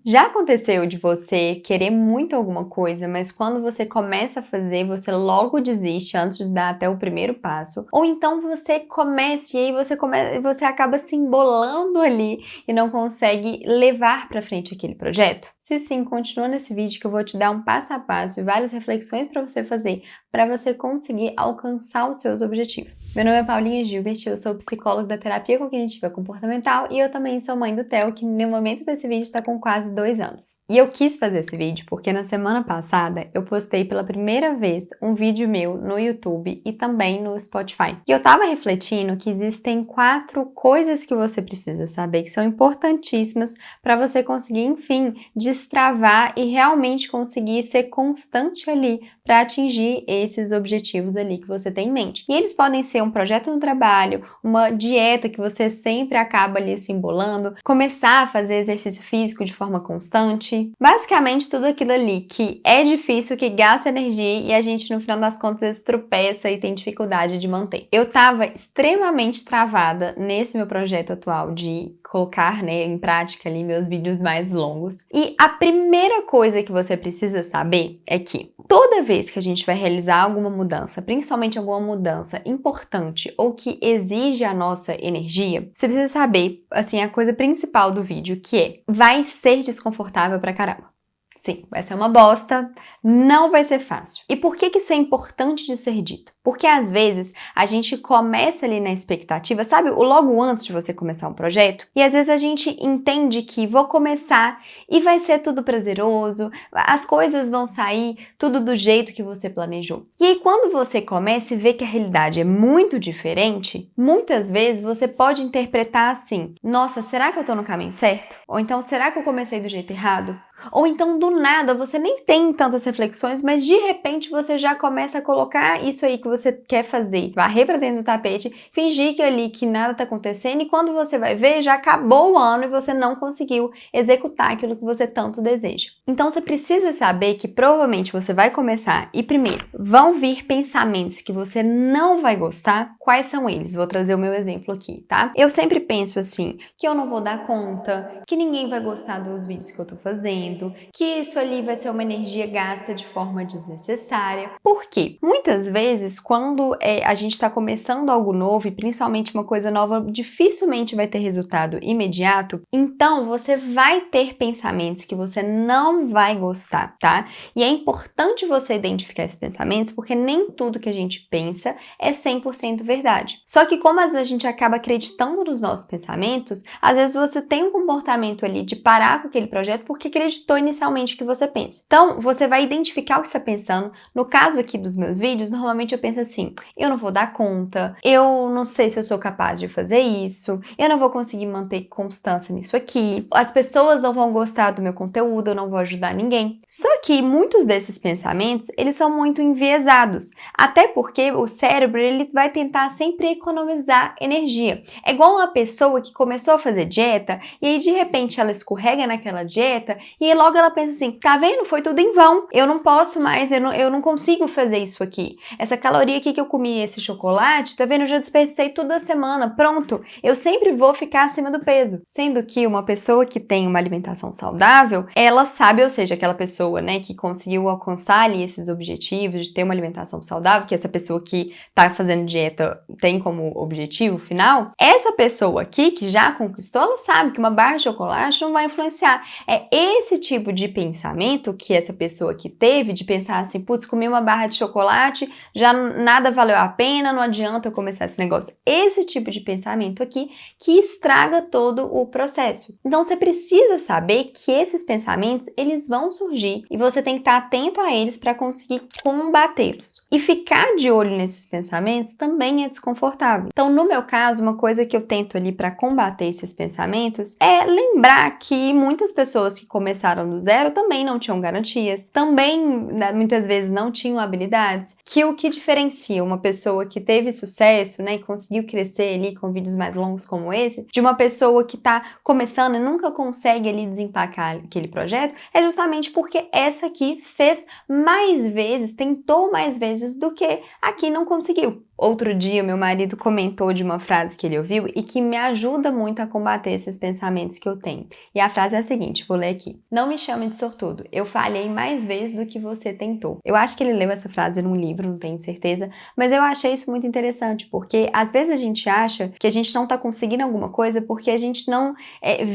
Já aconteceu de você querer muito alguma coisa, mas quando você começa a fazer, você logo desiste antes de dar até o primeiro passo? Ou então você começa e aí você acaba se embolando ali e não consegue levar para frente aquele projeto? Se sim, continua nesse vídeo que eu vou te dar um passo a passo e várias reflexões para você fazer para você conseguir alcançar os seus objetivos. Meu nome é Paulinha Gilbert, eu sou psicóloga da terapia cognitiva comportamental e eu também sou mãe do Theo, que no momento desse vídeo está com quase 2 anos. E eu quis fazer esse vídeo porque na semana passada eu postei pela primeira vez um vídeo meu no YouTube e também no Spotify. E eu tava refletindo que existem 4 coisas que você precisa saber que são importantíssimas para você conseguir, enfim, destravar e realmente conseguir ser constante ali para atingir esses objetivos ali que você tem em mente. E eles podem ser um projeto no trabalho, uma dieta que você sempre acaba ali se embolando, começar a fazer exercício físico de forma constante, basicamente tudo aquilo ali que é difícil, que gasta energia e a gente no final das contas tropeça e tem dificuldade de manter. Eu tava extremamente travada nesse meu projeto atual de colocar, né, em prática ali meus vídeos mais longos. E a primeira coisa que você precisa saber é que toda vez que a gente vai realizar alguma mudança, principalmente alguma mudança importante ou que exige a nossa energia, você precisa saber, assim, a coisa principal do vídeo, que é, vai ser desconfortável pra caramba. Sim, vai ser uma bosta, não vai ser fácil. E por que isso é importante de ser dito? Porque às vezes a gente começa ali na expectativa, sabe, o logo antes de você começar um projeto, e às vezes a gente entende que vou começar e vai ser tudo prazeroso, as coisas vão sair tudo do jeito que você planejou. E aí quando você começa e vê que a realidade é muito diferente, muitas vezes você pode interpretar assim: nossa, será que eu tô no caminho certo? Ou então, será que eu comecei do jeito errado? Ou então, do nada, você nem tem tantas reflexões, mas de repente você já começa a colocar isso aí que você quer fazer, varrer pra dentro do tapete, fingir que ali que nada tá acontecendo e quando você vai ver, já acabou o ano e você não conseguiu executar aquilo que você tanto deseja. Então, você precisa saber que provavelmente você vai começar e primeiro, vão vir pensamentos que você não vai gostar. Quais são eles? Vou trazer o meu exemplo aqui, tá? Eu sempre penso assim, que eu não vou dar conta, que ninguém vai gostar dos vídeos que eu tô fazendo, que isso ali vai ser uma energia gasta de forma desnecessária. Por quê? Muitas vezes, quando a gente está começando algo novo, e principalmente uma coisa nova, dificilmente vai ter resultado imediato, então você vai ter pensamentos que você não vai gostar, tá? E é importante você identificar esses pensamentos, porque nem tudo que a gente pensa é 100% verdade. Só que como às vezes a gente acaba acreditando nos nossos pensamentos, às vezes você tem um comportamento ali de parar com aquele projeto porque acreditou inicialmente o que você pensa. Então, você vai identificar o que você está pensando. No caso aqui dos meus vídeos, normalmente eu penso assim: eu não vou dar conta, eu não sei se eu sou capaz de fazer isso, eu não vou conseguir manter constância nisso aqui, as pessoas não vão gostar do meu conteúdo, eu não vou ajudar ninguém. Só que muitos desses pensamentos, eles são muito enviesados, até porque o cérebro, ele vai tentar sempre economizar energia. É igual uma pessoa que começou a fazer dieta e aí de repente ela escorrega naquela dieta e aí logo ela pensa assim: tá vendo? Foi tudo em vão. Eu não posso mais, eu não consigo fazer isso aqui. Essa caloria aqui que eu comi, esse chocolate, tá vendo? Eu já desperdicei toda semana. Pronto, eu sempre vou ficar acima do peso. Sendo que uma pessoa que tem uma alimentação saudável, ela sabe, ou seja, aquela pessoa, né, que conseguiu alcançar ali esses objetivos de ter uma alimentação saudável, que essa pessoa que tá fazendo dieta tem como objetivo final, essa pessoa aqui que já conquistou, ela sabe que uma barra de chocolate não vai influenciar. É esse tipo de pensamento que essa pessoa que teve, de pensar assim: putz, comi uma barra de chocolate, já nada valeu a pena, não adianta eu começar esse negócio. Esse tipo de pensamento aqui que estraga todo o processo. Então você precisa saber que esses pensamentos, eles vão surgir e você tem que estar atento a eles para conseguir combatê-los. E ficar de olho nesses pensamentos também é desconfortável. Então, no meu caso, uma coisa que eu tento ali para combater esses pensamentos é lembrar que muitas pessoas que começaram do zero também não tinham garantias, também muitas vezes não tinham habilidades, que o que diferencia uma pessoa que teve sucesso, né, e conseguiu crescer ali com vídeos mais longos como esse, de uma pessoa que tá começando e nunca consegue ali desempacar aquele projeto, é justamente porque essa aqui fez mais vezes, tentou mais vezes do que aqui não conseguiu. Outro dia, meu marido comentou de uma frase que ele ouviu e que me ajuda muito a combater esses pensamentos que eu tenho. E a frase é a seguinte, vou ler aqui. Não me chame de sortudo, eu falhei mais vezes do que você tentou. Eu acho que ele leu essa frase num livro, não tenho certeza, mas eu achei isso muito interessante, porque às vezes a gente acha que a gente não tá conseguindo alguma coisa porque a gente não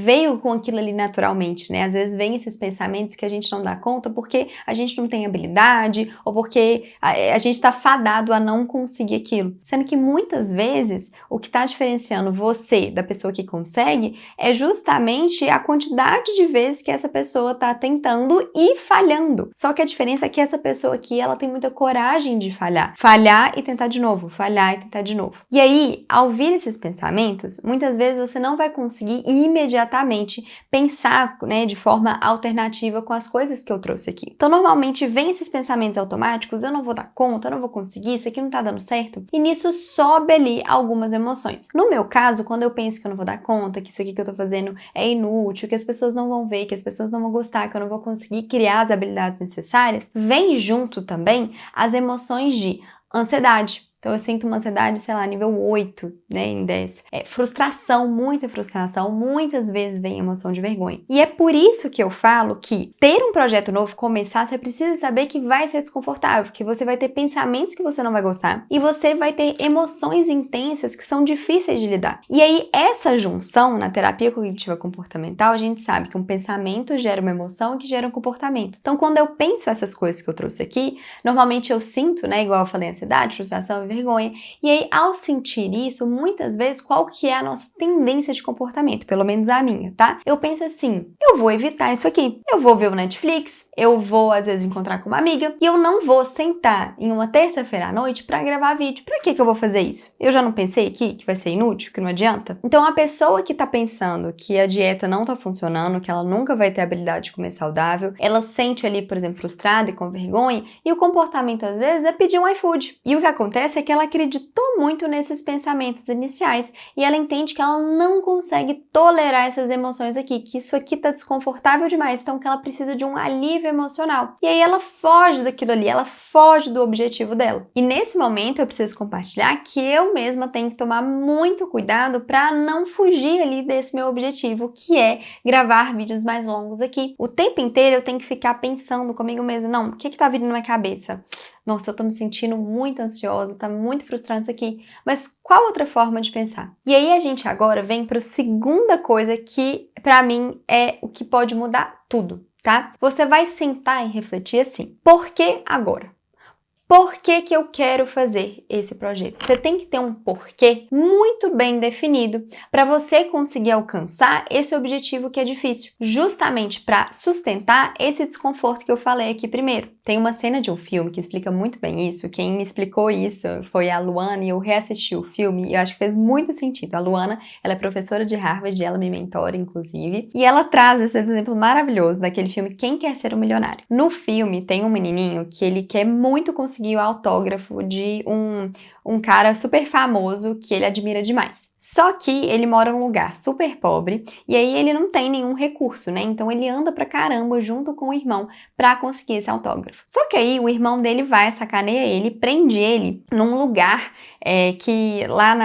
veio com aquilo ali naturalmente, né? Às vezes vem esses pensamentos que a gente não dá conta porque a gente não tem habilidade ou porque a gente tá fadado a não conseguir aquilo. Sendo que muitas vezes o que está diferenciando você da pessoa que consegue é justamente a quantidade de vezes que essa pessoa está tentando e falhando. Só que a diferença é que essa pessoa aqui, ela tem muita coragem de falhar. Falhar e tentar de novo, falhar e tentar de novo. E aí, ao vir esses pensamentos, muitas vezes você não vai conseguir imediatamente pensar, né, de forma alternativa com as coisas que eu trouxe aqui. Então, normalmente vem esses pensamentos automáticos, eu não vou dar conta, eu não vou conseguir, isso aqui não tá dando certo. E nisso sobe ali algumas emoções. No meu caso, quando eu penso que eu não vou dar conta, que isso aqui que eu tô fazendo é inútil, que as pessoas não vão ver, que as pessoas não vão gostar, que eu não vou conseguir criar as habilidades necessárias, vem junto também as emoções de ansiedade. Então eu sinto uma ansiedade, sei lá, nível 8, né, em 10. Frustração, muita frustração, muitas vezes vem emoção de vergonha. E é por isso que eu falo que ter um projeto novo, começar, você precisa saber que vai ser desconfortável, que você vai ter pensamentos que você não vai gostar e você vai ter emoções intensas que são difíceis de lidar. E aí essa junção na terapia cognitiva comportamental, a gente sabe que um pensamento gera uma emoção que gera um comportamento. Então quando eu penso essas coisas que eu trouxe aqui, normalmente eu sinto, né, igual eu falei, ansiedade, frustração, vergonha. E aí, ao sentir isso, muitas vezes, qual que é a nossa tendência de comportamento? Pelo menos a minha, tá? Eu penso assim, eu vou evitar isso aqui. Eu vou ver o Netflix, eu vou, às vezes, encontrar com uma amiga e eu não vou sentar em uma terça-feira à noite pra gravar vídeo. Pra que eu vou fazer isso? Eu já não pensei aqui que vai ser inútil, que não adianta? Então, a pessoa que tá pensando que a dieta não tá funcionando, que ela nunca vai ter a habilidade de comer saudável, ela sente ali, por exemplo, frustrada e com vergonha, e o comportamento, às vezes, é pedir um iFood. E o que acontece é que ela acreditou muito nesses pensamentos iniciais e ela entende que ela não consegue tolerar essas emoções aqui, que isso aqui tá desconfortável demais, então que ela precisa de um alívio emocional. E aí ela foge daquilo ali, ela foge do objetivo dela. E nesse momento eu preciso compartilhar que eu mesma tenho que tomar muito cuidado para não fugir ali desse meu objetivo, que é gravar vídeos mais longos aqui. O tempo inteiro eu tenho que ficar pensando comigo mesma, não, o que tá vindo na minha cabeça? Nossa, eu tô me sentindo muito ansiosa, tá muito frustrante isso aqui. Mas qual outra forma de pensar? E aí a gente agora vem para a segunda coisa que, pra mim, é o que pode mudar tudo, tá? Você vai sentar e refletir assim: por que agora? Por que que eu quero fazer esse projeto? Você tem que ter um porquê muito bem definido para você conseguir alcançar esse objetivo que é difícil, justamente para sustentar esse desconforto que eu falei aqui primeiro. Tem uma cena de um filme que explica muito bem isso. Quem me explicou isso foi a Luana e eu reassisti o filme e eu acho que fez muito sentido. A Luana, ela é professora de Harvard, ela me mentora, inclusive, e ela traz esse exemplo maravilhoso daquele filme Quem Quer Ser um Milionário. No filme tem um menininho que ele quer muito conseguir o autógrafo de um cara super famoso que ele admira demais. Só que ele mora num lugar super pobre e aí ele não tem nenhum recurso, né? Então ele anda pra caramba junto com o irmão pra conseguir esse autógrafo. Só que aí o irmão dele vai, sacaneia ele, prende ele num lugar que lá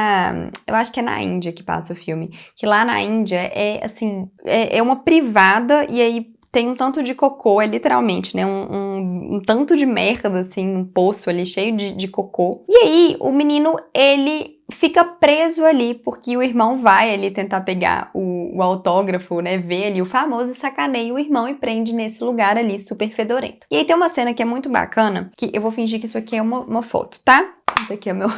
eu acho que é na Índia que passa o filme, que lá na Índia é assim, é uma privada e aí tem um tanto de cocô, é literalmente, né? Um tanto de merda, assim, um poço ali cheio de cocô. E aí, o menino, ele fica preso ali, porque o irmão vai ali tentar pegar o autógrafo, né? Vê ali o famoso e sacaneia o irmão e prende nesse lugar ali, super fedorento. E aí tem uma cena que é muito bacana, que eu vou fingir que isso aqui é uma foto, tá? Isso aqui é o meu...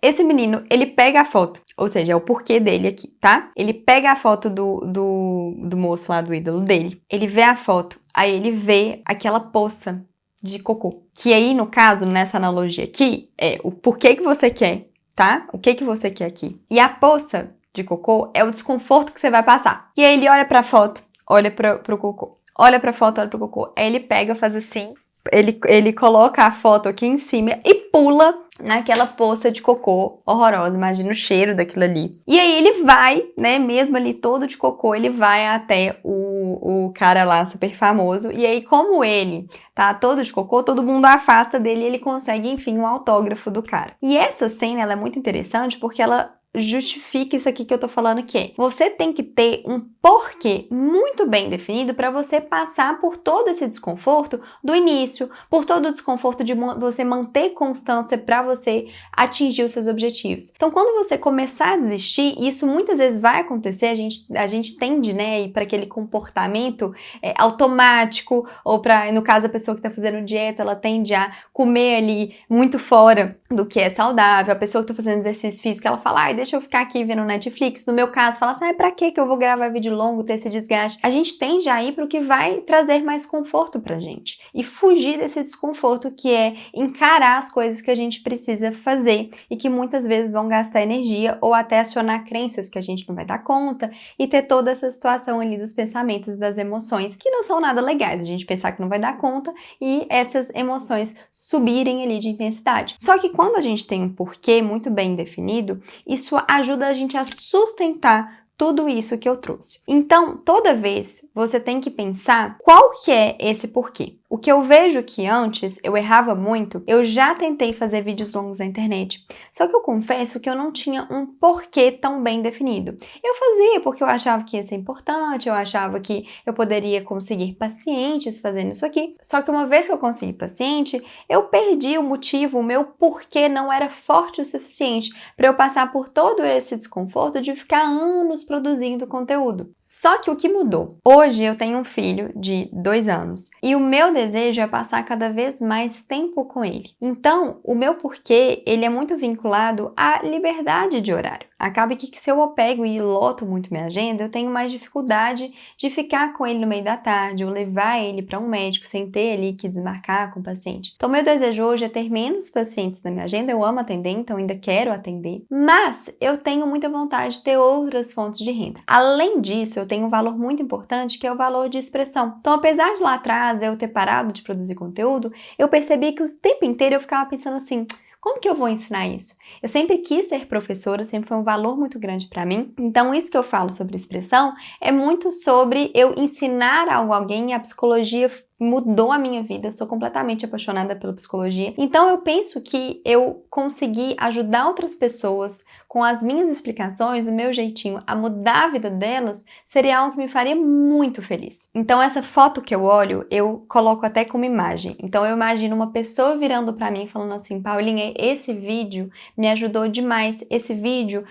esse menino, ele pega a foto, ou seja, é o porquê dele aqui, tá? Ele pega a foto do moço lá, do ídolo dele, ele vê a foto, aí ele vê aquela poça de cocô. Que aí, no caso, nessa analogia aqui, é o porquê que você quer, tá? O que você quer aqui. E a poça de cocô é o desconforto que você vai passar. E aí ele olha pra foto, olha pro cocô, olha pra foto, olha pro cocô, aí ele pega, faz assim, ele coloca a foto aqui em cima e pula naquela poça de cocô horrorosa, imagina o cheiro daquilo ali. E aí ele vai, né, mesmo ali todo de cocô, ele vai até o cara lá super famoso, e aí como ele tá todo de cocô, todo mundo afasta dele e ele consegue, enfim, um autógrafo do cara. E essa cena, ela é muito interessante porque ela justifica isso aqui que eu tô falando, que é, você tem que ter um porquê muito bem definido para você passar por todo esse desconforto do início, por todo o desconforto de você manter constância para você atingir os seus objetivos. Então, quando você começar a desistir, isso muitas vezes vai acontecer, a gente tende, né, a ir para aquele comportamento automático, ou para, no caso, a pessoa que tá fazendo dieta, ela tende a comer ali muito fora do que é saudável. A pessoa que tá fazendo exercício físico, ela fala, ai, deixa eu ficar aqui vendo Netflix. No meu caso, fala assim, pra que eu vou gravar vídeo longo, ter esse desgaste? A gente tende a ir pro que vai trazer mais conforto pra gente e fugir desse desconforto, que é encarar as coisas que a gente precisa fazer e que muitas vezes vão gastar energia ou até acionar crenças que a gente não vai dar conta e ter toda essa situação ali dos pensamentos, das emoções, que não são nada legais, a gente pensar que não vai dar conta e essas emoções subirem ali de intensidade. Só que quando a gente tem um porquê muito bem definido, isso ajuda a gente a sustentar tudo isso que eu trouxe. Então, toda vez você tem que pensar qual que é esse porquê. O que eu vejo que antes eu errava muito, eu já tentei fazer vídeos longos na internet, só que eu confesso que eu não tinha um porquê tão bem definido. Eu fazia porque eu achava que ia ser importante, eu achava que eu poderia conseguir pacientes fazendo isso aqui, só que uma vez que eu consegui paciente, eu perdi o motivo, o meu porquê não era forte o suficiente para eu passar por todo esse desconforto de ficar anos produzindo conteúdo. Só que o que mudou? Hoje eu tenho um filho de 2 anos e o meu desejo é passar cada vez mais tempo com ele. Então, o meu porquê, ele é muito vinculado à liberdade de horário. Acaba que se eu pego e loto muito minha agenda, eu tenho mais dificuldade de ficar com ele no meio da tarde, ou levar ele para um médico sem ter ali que desmarcar com o paciente. Então, meu desejo hoje é ter menos pacientes na minha agenda. Eu amo atender, então ainda quero atender, mas eu tenho muita vontade de ter outras fontes de renda. Além disso, eu tenho um valor muito importante, que é o valor de expressão. Então, apesar de lá atrás eu ter parado de produzir conteúdo, eu percebi que o tempo inteiro eu ficava pensando assim, como que eu vou ensinar isso? Eu sempre quis ser professora, sempre foi um valor muito grande para mim. Então, isso que eu falo sobre expressão é muito sobre eu ensinar algo a alguém. A psicologia mudou a minha vida, eu sou completamente apaixonada pela psicologia. Então, eu penso que eu consegui ajudar outras pessoas com as minhas explicações, o meu jeitinho, a mudar a vida delas, seria algo que me faria muito feliz. Então, essa foto que eu olho, eu coloco até como imagem. Então, eu imagino uma pessoa virando para mim falando assim, Paulinha, esse vídeo me ajudou demais, esse vídeo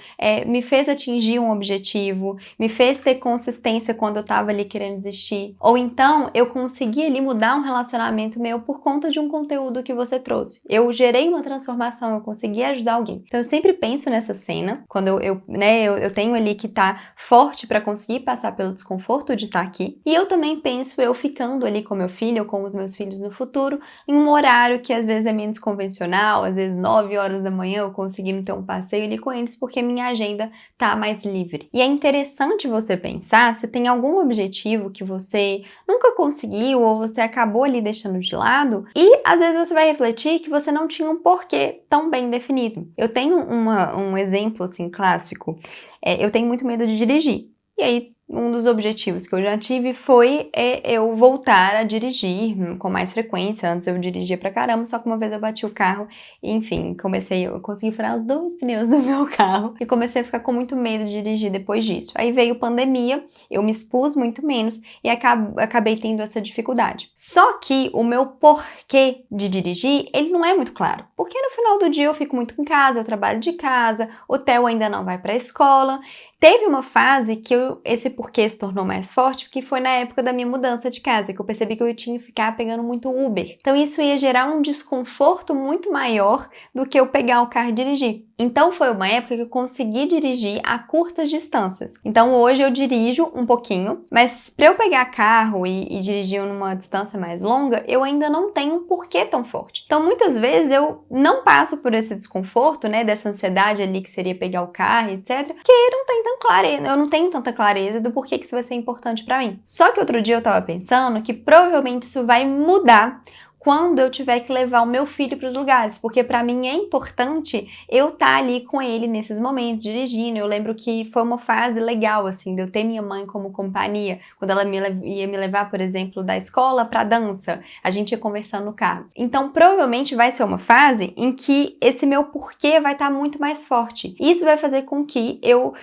me fez atingir um objetivo, me fez ter consistência quando eu tava ali querendo desistir. Ou então, eu consegui ali mudar um relacionamento meu por conta de um conteúdo que você trouxe. Eu gerei uma transformação, eu consegui ajudar alguém. Então, eu sempre penso nessa cena, quando eu tenho ali que estar forte para conseguir passar pelo desconforto de estar aqui. E eu também penso eu ficando ali com meu filho ou com os meus filhos no futuro, em um horário que às vezes é menos convencional, às vezes 9 horas da manhã eu conseguindo ter um passeio ali com eles, porque minha agenda tá mais livre. E é interessante você pensar se tem algum objetivo que você nunca conseguiu ou você acabou ali deixando de lado, e às vezes você vai refletir que você não tinha um porquê tão bem definido. Eu tenho um exemplo assim clássico, eu tenho muito medo de dirigir. E aí, um dos objetivos que eu já tive foi eu voltar a dirigir com mais frequência. Antes eu dirigia pra caramba, só que uma vez eu bati o carro e, enfim, eu consegui furar os 2 pneus do meu carro e comecei a ficar com muito medo de dirigir depois disso. Aí veio pandemia, eu me expus muito menos e acabei tendo essa dificuldade. Só que o meu porquê de dirigir, ele não é muito claro, porque no final do dia eu fico muito em casa, eu trabalho de casa, o Theo ainda não vai pra escola. Teve uma fase que esse porquê se tornou mais forte, que foi na época da minha mudança de casa, que eu percebi que eu tinha que ficar pegando muito Uber. Então isso ia gerar um desconforto muito maior do que eu pegar o carro e dirigir. Então foi uma época que eu consegui dirigir a curtas distâncias. Então hoje eu dirijo um pouquinho, mas para eu pegar carro e dirigir numa distância mais longa, eu ainda não tenho um porquê tão forte. Então muitas vezes eu não passo por esse desconforto, né, dessa ansiedade ali que seria pegar o carro, etc, porque eu não tenho tanta clareza do porquê que isso vai ser importante para mim. Só que outro dia eu tava pensando que provavelmente isso vai mudar quando eu tiver que levar o meu filho para os lugares, porque para mim é importante eu estar ali com ele nesses momentos, dirigindo. Eu lembro que foi uma fase legal, assim, de eu ter minha mãe como companhia, quando ela ia me levar, por exemplo, da escola para dança, a gente ia conversando no carro. Então, provavelmente vai ser uma fase em que esse meu porquê vai estar muito mais forte. Isso vai fazer com que eu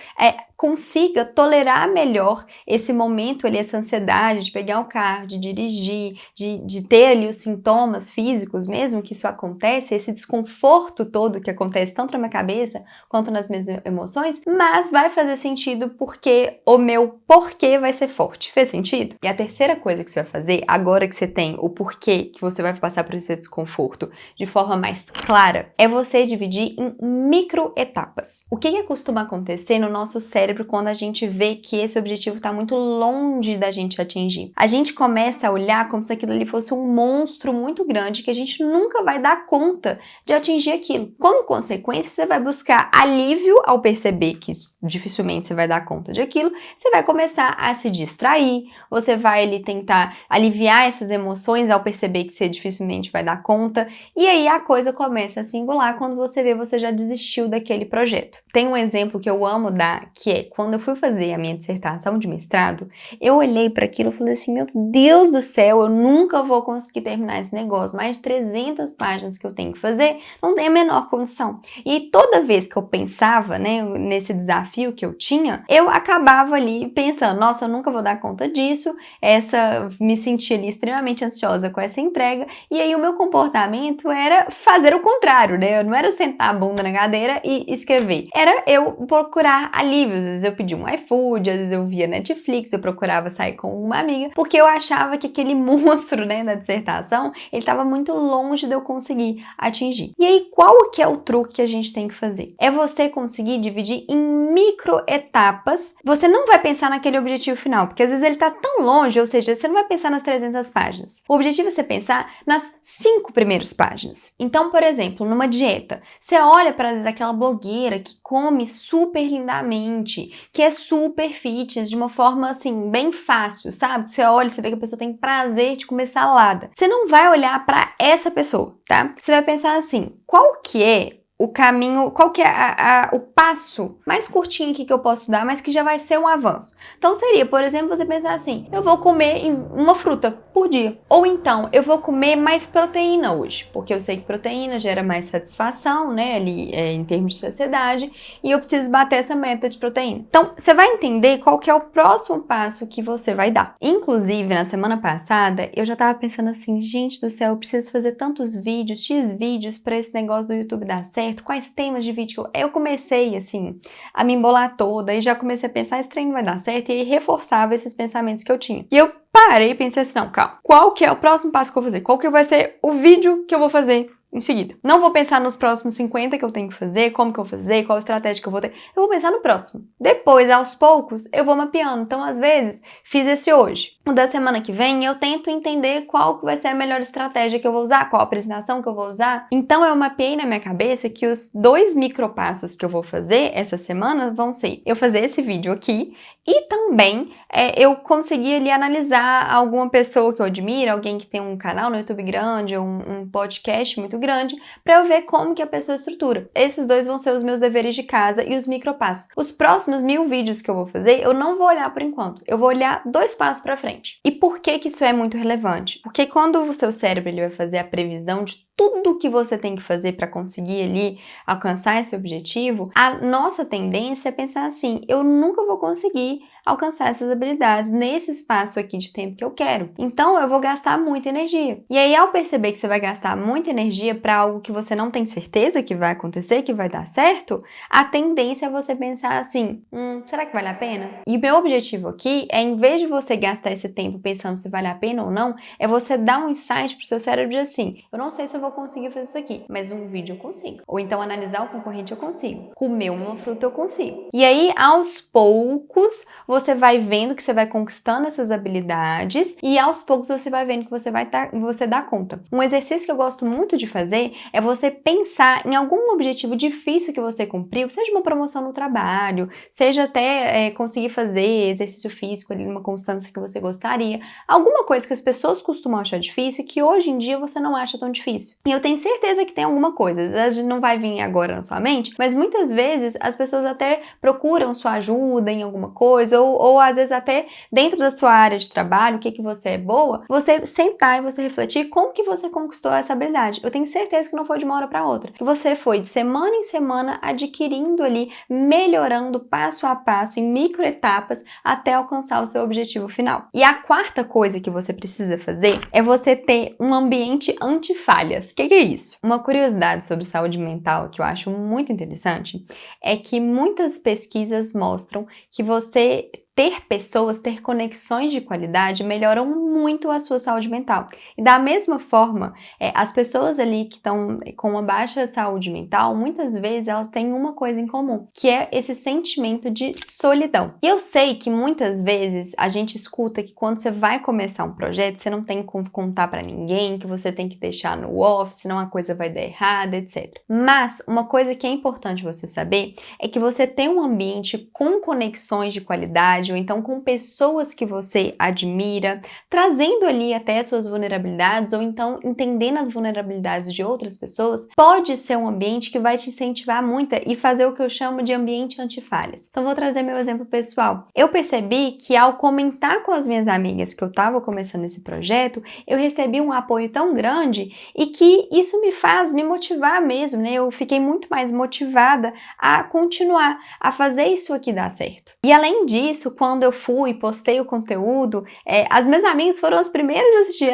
consiga tolerar melhor esse momento ali, essa ansiedade de pegar o carro, de dirigir, de ter ali os sintomas físicos mesmo, que isso acontece, esse desconforto todo que acontece tanto na minha cabeça quanto nas minhas emoções, mas vai fazer sentido porque o meu porquê vai ser forte. Fez sentido? E a terceira coisa que você vai fazer, agora que você tem o porquê que você vai passar por esse desconforto de forma mais clara, é você dividir em micro etapas. O que costuma acontecer no nosso cérebro quando a gente vê que esse objetivo está muito longe da gente atingir? A gente começa a olhar como se aquilo ali fosse um monstro muito grande que a gente nunca vai dar conta de atingir aquilo. Como consequência, você vai buscar alívio ao perceber que dificilmente você vai dar conta de aquilo, você vai começar a se distrair, você vai ali tentar aliviar essas emoções ao perceber que você dificilmente vai dar conta, e aí a coisa começa a se engolar quando você vê você já desistiu daquele projeto. Tem um exemplo que eu amo dar, que é quando eu fui fazer a minha dissertação de mestrado, eu olhei para aquilo e falei assim, meu Deus do céu, eu nunca vou conseguir terminar esse negócio, mais de 300 páginas que eu tenho que fazer, não tem a menor condição. E toda vez que eu pensava, né, nesse desafio que eu tinha, eu acabava ali pensando, nossa, eu nunca vou dar conta disso, me sentia ali extremamente ansiosa com essa entrega, e aí o meu comportamento era fazer o contrário, né, eu não era sentar a bunda na cadeira e escrever, era eu procurar alívios, às vezes eu pedia um iFood, às vezes eu via Netflix, eu procurava sair com uma amiga, porque eu achava que aquele monstro, né, da dissertação, ele estava muito longe de eu conseguir atingir. E aí, qual que é o truque que a gente tem que fazer? É você conseguir dividir em micro etapas. Você não vai pensar naquele objetivo final, porque às vezes ele tá tão longe, ou seja, você não vai pensar nas 300 páginas. O objetivo é você pensar nas 5 primeiras páginas. Então, por exemplo, numa dieta, você olha para aquela blogueira que come super lindamente, que é super fitness, de uma forma assim, bem fácil, sabe? Você olha, você vê que a pessoa tem prazer de comer salada. Você não vai olhar para essa pessoa, tá? Você vai pensar assim, qual que é o caminho, qual que é o passo mais curtinho aqui que eu posso dar, mas que já vai ser um avanço. Então seria, por exemplo, você pensar assim, eu vou comer uma fruta por dia. Ou então, eu vou comer mais proteína hoje, porque eu sei que proteína gera mais satisfação, né, ali em termos de saciedade, e eu preciso bater essa meta de proteína. Então, você vai entender qual que é o próximo passo que você vai dar. Inclusive, na semana passada, eu já tava pensando assim, gente do céu, eu preciso fazer tantos vídeos, X vídeos para esse negócio do YouTube dar certo. Quais temas de vídeo? Eu comecei, assim, a me embolar toda e já comecei a pensar, esse treino vai dar certo, e aí reforçava esses pensamentos que eu tinha. E eu parei e pensei assim, não, calma, qual que é o próximo passo que eu vou fazer? Qual que vai ser o vídeo que eu vou fazer em seguida? Não vou pensar nos próximos 50 que eu tenho que fazer, como que eu vou fazer, qual estratégia que eu vou ter. Eu vou pensar no próximo. Depois, aos poucos, eu vou mapeando. Então, às vezes, fiz esse hoje. O da semana que vem, eu tento entender qual que vai ser a melhor estratégia que eu vou usar, qual a apresentação que eu vou usar. Então, eu mapeei na minha cabeça que os 2 micropassos que eu vou fazer essa semana vão ser eu fazer esse vídeo aqui e também eu conseguir ali analisar alguma pessoa que eu admiro, alguém que tem um canal no YouTube grande, um podcast muito grande, para eu ver como que a pessoa estrutura. Esses 2 vão ser os meus deveres de casa e os micropassos. Os próximos 1000 vídeos que eu vou fazer, eu não vou olhar por enquanto. Eu vou olhar 2 passos para frente. E por que que isso é muito relevante? Porque quando o seu cérebro ele vai fazer a previsão de tudo que você tem que fazer para conseguir ali alcançar esse objetivo, a nossa tendência é pensar assim, eu nunca vou conseguir alcançar essas habilidades nesse espaço aqui de tempo que eu quero. Então, eu vou gastar muita energia. E aí, ao perceber que você vai gastar muita energia para algo que você não tem certeza que vai acontecer, que vai dar certo, a tendência é você pensar assim, será que vale a pena? E o meu objetivo aqui é, em vez de você gastar esse tempo pensando se vale a pena ou não, é você dar um insight pro seu cérebro de assim, eu não sei se eu vou conseguir fazer isso aqui, mas um vídeo eu consigo. Ou então analisar o concorrente eu consigo. Comer uma fruta eu consigo. E aí, aos poucos, você vai vendo que você vai conquistando essas habilidades e aos poucos você vai vendo que você dá conta. Um exercício que eu gosto muito de fazer é você pensar em algum objetivo difícil que você cumpriu, seja uma promoção no trabalho, seja até conseguir fazer exercício físico ali numa constância que você gostaria, alguma coisa que as pessoas costumam achar difícil que hoje em dia você não acha tão difícil. E eu tenho certeza que tem alguma coisa, às vezes não vai vir agora na sua mente, mas muitas vezes as pessoas até procuram sua ajuda em alguma coisa, ou às vezes até dentro da sua área de trabalho, o que você é boa, você sentar e você refletir como que você conquistou essa habilidade. Eu tenho certeza que não foi de uma hora para outra, que você foi de semana em semana adquirindo ali, melhorando passo a passo, em microetapas, até alcançar o seu objetivo final. E a quarta coisa que você precisa fazer é você ter um ambiente anti-falhas. O que é isso? Uma curiosidade sobre saúde mental que eu acho muito interessante é que muitas pesquisas mostram que você ter conexões de qualidade melhoram muito a sua saúde mental. E da mesma forma, as pessoas ali que estão com uma baixa saúde mental, muitas vezes elas têm uma coisa em comum, que é esse sentimento de solidão. E eu sei que muitas vezes a gente escuta que quando você vai começar um projeto, você não tem como contar para ninguém, que você tem que deixar no off, senão a coisa vai dar errada, etc. Mas uma coisa que é importante você saber é que você tem um ambiente com conexões de qualidade, ou então com pessoas que você admira, trazendo ali até suas vulnerabilidades, ou então entendendo as vulnerabilidades de outras pessoas, pode ser um ambiente que vai te incentivar muito e fazer o que eu chamo de ambiente antifalhas. Então vou trazer meu exemplo pessoal. Eu percebi que ao comentar com as minhas amigas que eu estava começando esse projeto, eu recebi um apoio tão grande e que isso me faz me motivar mesmo, né? Eu fiquei muito mais motivada a continuar, a fazer isso aqui dar certo. E além disso, quando eu fui, postei o conteúdo, as minhas amigas foram as primeiras a assistir,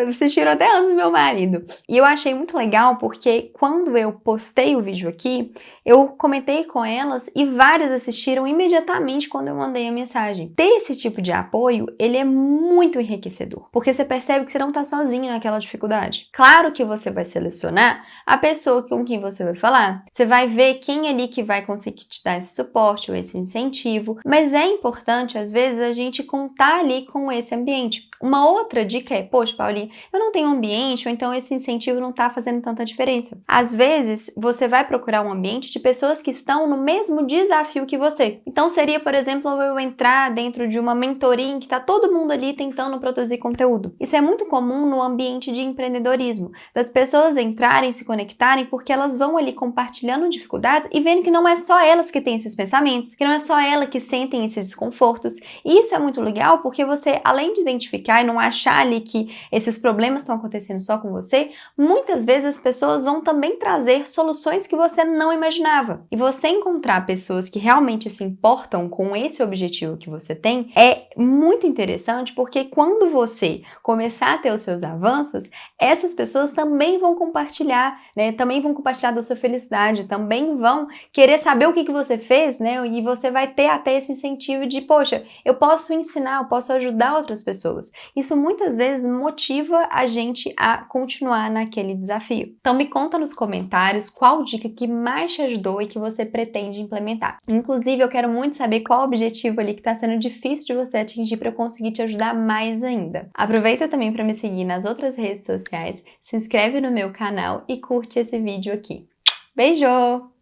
assistiram até antes do meu marido. E eu achei muito legal porque quando eu postei o vídeo aqui, eu comentei com elas e várias assistiram imediatamente quando eu mandei a mensagem. Ter esse tipo de apoio, ele é muito enriquecedor, porque você percebe que você não está sozinho naquela dificuldade. Claro que você vai selecionar a pessoa com quem você vai falar, você vai ver quem ali que vai conseguir te dar esse suporte ou esse incentivo, mas é importante, às vezes, a gente contar ali com esse ambiente. Uma outra dica é, poxa, Paulinha, eu não tenho ambiente, ou então esse incentivo não está fazendo tanta diferença. Às vezes, você vai procurar um ambiente de pessoas que estão no mesmo desafio que você. Então, seria, por exemplo, eu entrar dentro de uma mentoria em que está todo mundo ali tentando produzir conteúdo. Isso é muito comum no ambiente de empreendedorismo, das pessoas entrarem, se conectarem, porque elas vão ali compartilhando dificuldades e vendo que não é só elas que têm esses pensamentos, que não é só elas que sentem esses desconfortos. E isso é muito legal porque você, além de identificar e não achar ali que esses problemas estão acontecendo só com você, muitas vezes as pessoas vão também trazer soluções que você não imaginava. E você encontrar pessoas que realmente se importam com esse objetivo que você tem é muito interessante, porque quando você começar a ter os seus avanços, essas pessoas também vão compartilhar, né? Também vão compartilhar da sua felicidade, também vão querer saber o que você fez, né? E você vai ter até esse incentivo de, poxa, eu posso ensinar, eu posso ajudar outras pessoas. Isso muitas vezes motiva a gente a continuar naquele desafio. Então me conta nos comentários qual dica que mais te ajudou e que você pretende implementar. Inclusive, eu quero muito saber qual objetivo ali que está sendo difícil de você atingir para eu conseguir te ajudar mais ainda. Aproveita também para me seguir nas outras redes sociais, se inscreve no meu canal e curte esse vídeo aqui. Beijo!